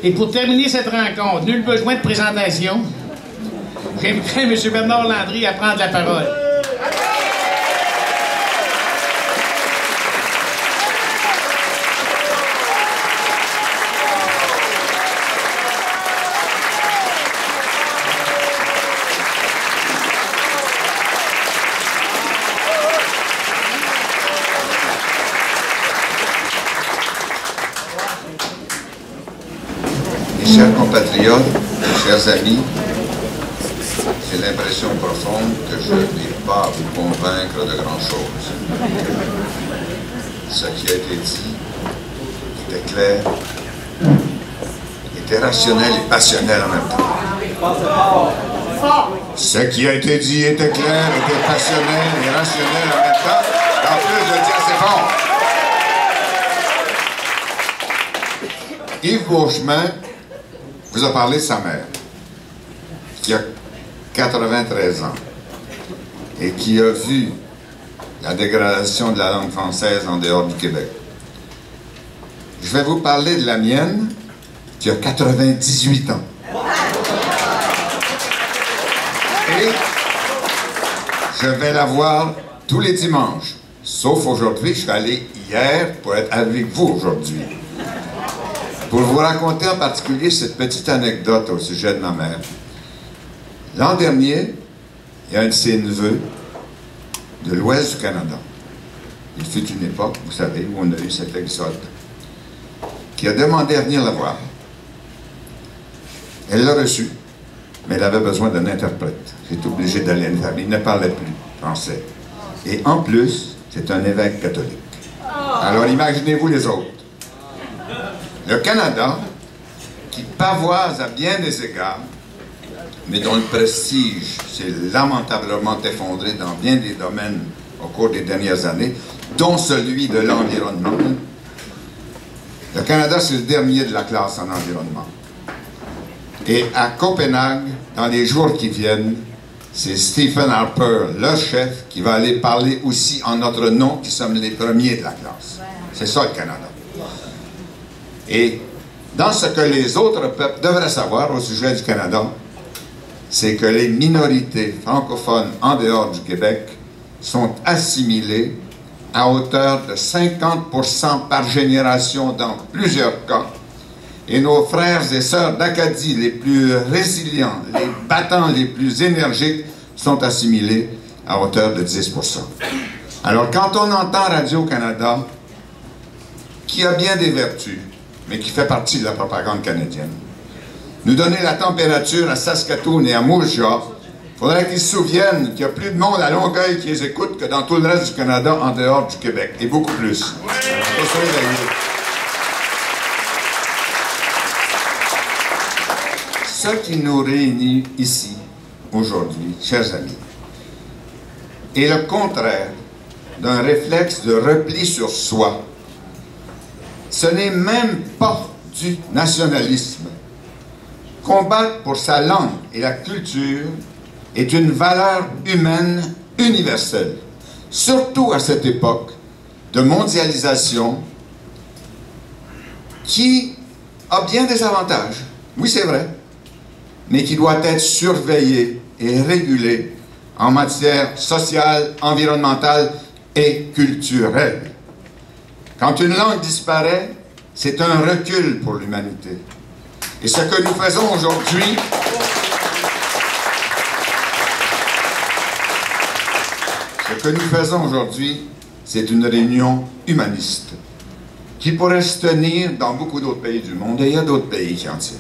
Et pour terminer cette rencontre, nul besoin de présentation, j'inviterai M. Bernard Landry à prendre la parole. Chers compatriotes, chers amis, j'ai l'impression profonde que je n'ai pas à vous convaincre de grand-chose. Ce qui a été dit était clair, était rationnel et passionnel en même temps. Ce qui a été dit était clair, était passionnel et rationnel en même temps. En plus, je le dis assez fort. Yves Beauchemin vous a parlé de sa mère, qui a 93 ans et qui a vu la dégradation de la langue française en dehors du Québec. Je vais vous parler de la mienne, qui a 98 ans. Et je vais la voir tous les dimanches, sauf aujourd'hui. Je suis allé hier pour être avec vous aujourd'hui. Pour vous raconter en particulier cette petite anecdote au sujet de ma mère. L'an dernier, il y a un de ses neveux de l'ouest du Canada. Il fut une époque, vous savez, où on a eu cet exode, qui a demandé à venir la voir. Elle l'a reçu, mais elle avait besoin d'un interprète. J'étais obligé d'aller à une famille. Il ne parlait plus français. Et en plus, c'est un évêque catholique. Alors imaginez-vous les autres. Le Canada, qui pavoise à bien des égards, mais dont le prestige s'est lamentablement effondré dans bien des domaines au cours des dernières années, dont celui de l'environnement. Le Canada, c'est le dernier de la classe en environnement. Et à Copenhague, dans les jours qui viennent, c'est Stephen Harper, le chef, qui va aller parler aussi en notre nom, qui sommes les premiers de la classe. C'est ça le Canada. Et dans ce que les autres peuples devraient savoir au sujet du Canada, c'est que les minorités francophones en dehors du Québec sont assimilées à hauteur de 50% par génération dans plusieurs cas. Et nos frères et sœurs d'Acadie, les plus résilients, les battants les plus énergiques, sont assimilés à hauteur de 10%. Alors quand on entend Radio-Canada, qui a bien des vertus, mais qui fait partie de la propagande canadienne, nous donner la température à Saskatoon et à Moose Jaw, il faudrait qu'ils se souviennent qu'il y a plus de monde à Longueuil qui les écoute que dans tout le reste du Canada en dehors du Québec, et beaucoup plus. Ce qui nous réunit ici, aujourd'hui, chers amis, est le contraire d'un réflexe de repli sur soi. Ce n'est même pas du nationalisme. Combattre pour sa langue et la culture est une valeur humaine universelle, surtout à cette époque de mondialisation qui a bien des avantages, oui c'est vrai, mais qui doit être surveillée et régulée en matière sociale, environnementale et culturelle. Quand une langue disparaît, c'est un recul pour l'humanité. Et ce que nous faisons aujourd'hui, c'est une réunion humaniste qui pourrait se tenir dans beaucoup d'autres pays du monde, et il y a d'autres pays qui en tiennent.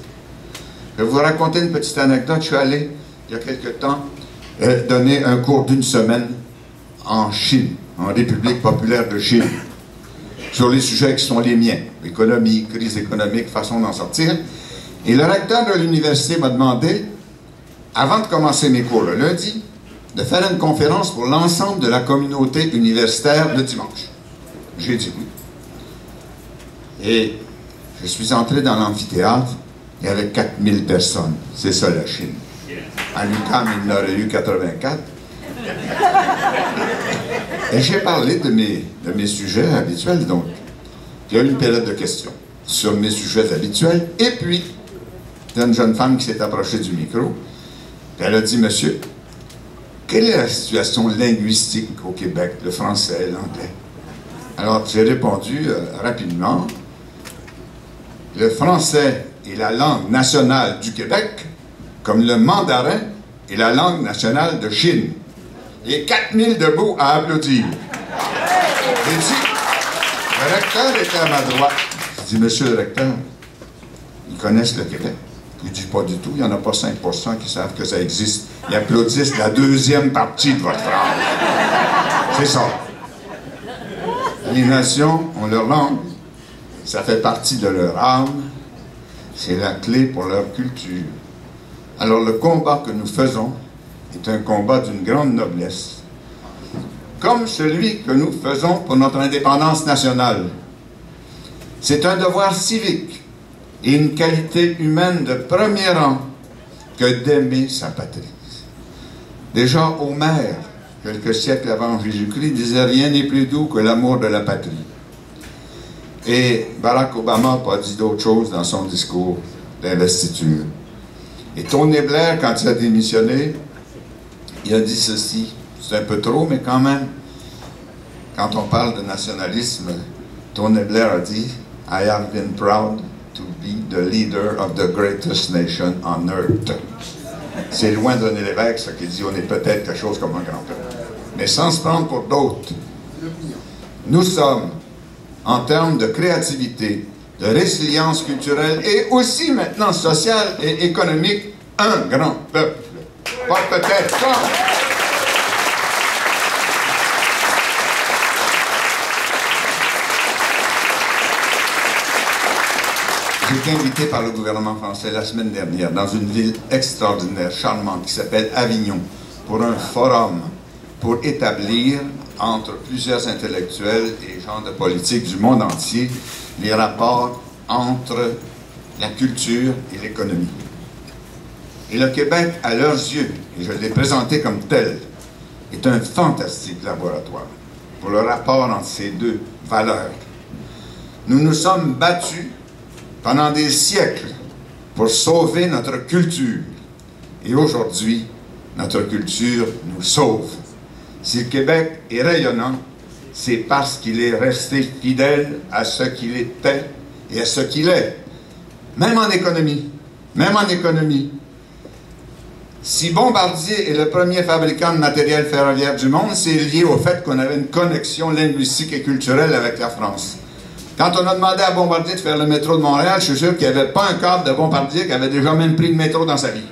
Je vais vous raconter une petite anecdote. Je suis allé, il y a quelque temps, donner un cours d'une semaine en Chine, en République populaire de Chine, sur les sujets qui sont les miens, économie, crise économique, façon d'en sortir. Et le recteur de l'université m'a demandé, avant de commencer mes cours le lundi, de faire une conférence pour l'ensemble de la communauté universitaire le dimanche. J'ai dit oui. Et je suis entré dans l'amphithéâtre, il y avait 4000 personnes. C'est ça la Chine. À l'UQAM, il y en aurait eu 84. Et j'ai parlé de mes sujets habituels, donc. Il y a eu une période de questions. sur mes sujets habituels. Et puis, il y a une jeune femme qui s'est approchée du micro, puis elle a dit, monsieur, quelle est la situation linguistique au Québec, le français, l'anglais? Alors, j'ai répondu rapidement, le français est la langue nationale du Québec, comme le mandarin est la langue nationale de Chine. Il y a 4000 debout à applaudir. J'ai dit, le recteur était à ma droite. J'ai dit, monsieur le recteur, ils connaissent le Québec? Il dit, pas du tout, il n'y en a pas 5% qui savent que ça existe. Ils applaudissent la deuxième partie de votre phrase. C'est ça. Les nations ont leur langue, ça fait partie de leur âme, c'est la clé pour leur culture. Alors le combat que nous faisons est un combat d'une grande noblesse, comme celui que nous faisons pour notre indépendance nationale. C'est un devoir civique et une qualité humaine de premier rang que d'aimer sa patrie. Déjà Homère, quelques siècles avant Jésus-Christ, disait « Rien n'est plus doux que l'amour de la patrie ». Et Barack Obama n'a pas dit d'autre chose dans son discours d'investiture. Et Tony Blair, quand il a démissionné, il a dit ceci, c'est un peu trop, mais quand même, quand on parle de nationalisme, Tony Blair a dit « I have been proud to be the leader of the greatest nation on earth ». C'est loin de René Lévesque, ce qui dit on est peut-être quelque chose comme un grand-père. Mais sans se prendre pour d'autres, nous sommes, en termes de créativité, de résilience culturelle et aussi maintenant sociale et économique, un grand peuple. Pas peut-être, pas. J'ai été invité par le gouvernement français la semaine dernière dans une ville extraordinaire, charmante, qui s'appelle Avignon, pour un forum pour établir entre plusieurs intellectuels et gens de politique du monde entier les rapports entre la culture et l'économie. Et le Québec, à leurs yeux, et je l'ai présenté comme tel, est un fantastique laboratoire pour le rapport entre ces deux valeurs. Nous nous sommes battus pendant des siècles pour sauver notre culture. Et aujourd'hui, notre culture nous sauve. Si le Québec est rayonnant, c'est parce qu'il est resté fidèle à ce qu'il était et à ce qu'il est. Même en économie. Même en économie. Si Bombardier est le premier fabricant de matériel ferroviaire du monde, c'est lié au fait qu'on avait une connexion linguistique et culturelle avec la France. Quand on a demandé à Bombardier de faire le métro de Montréal, je suis sûr qu'il n'y avait pas un cadre de Bombardier qui avait déjà même pris le métro dans sa vie.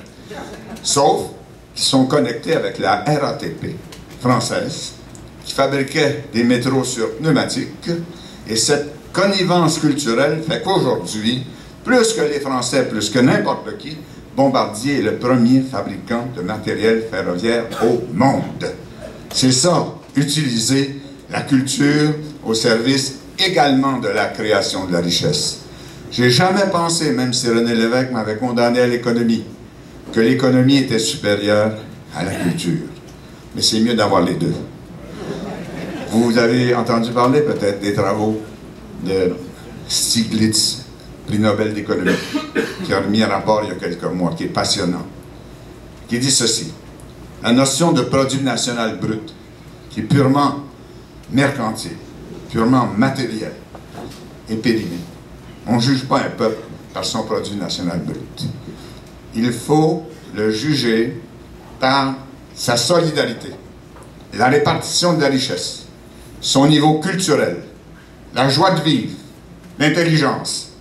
Sauf qu'ils sont connectés avec la RATP française, qui fabriquait des métros sur pneumatique, et cette connivence culturelle fait qu'aujourd'hui, plus que les Français, plus que n'importe qui, Bombardier est le premier fabricant de matériel ferroviaire au monde. C'est ça, utiliser la culture au service également de la création de la richesse. J'ai jamais pensé, même si René Lévesque m'avait condamné à l'économie, que l'économie était supérieure à la culture. Mais c'est mieux d'avoir les deux. Vous avez entendu parler peut-être des travaux de Stiglitz, prix Nobel d'économie, qui a remis un rapport il y a quelques mois, qui est passionnant, qui dit ceci: la notion de produit national brut, qui est purement mercantile, purement matériel, est périmée. On ne juge pas un peuple par son produit national brut. Il faut le juger par sa solidarité, la répartition de la richesse, son niveau culturel, la joie de vivre, l'intelligence.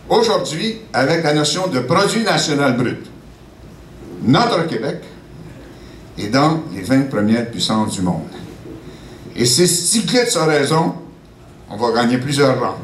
Aujourd'hui, avec la notion de produit national brut, notre Québec est dans les 20 premières puissances du monde. Et si Stiglitz a raison, on va gagner plusieurs rangs.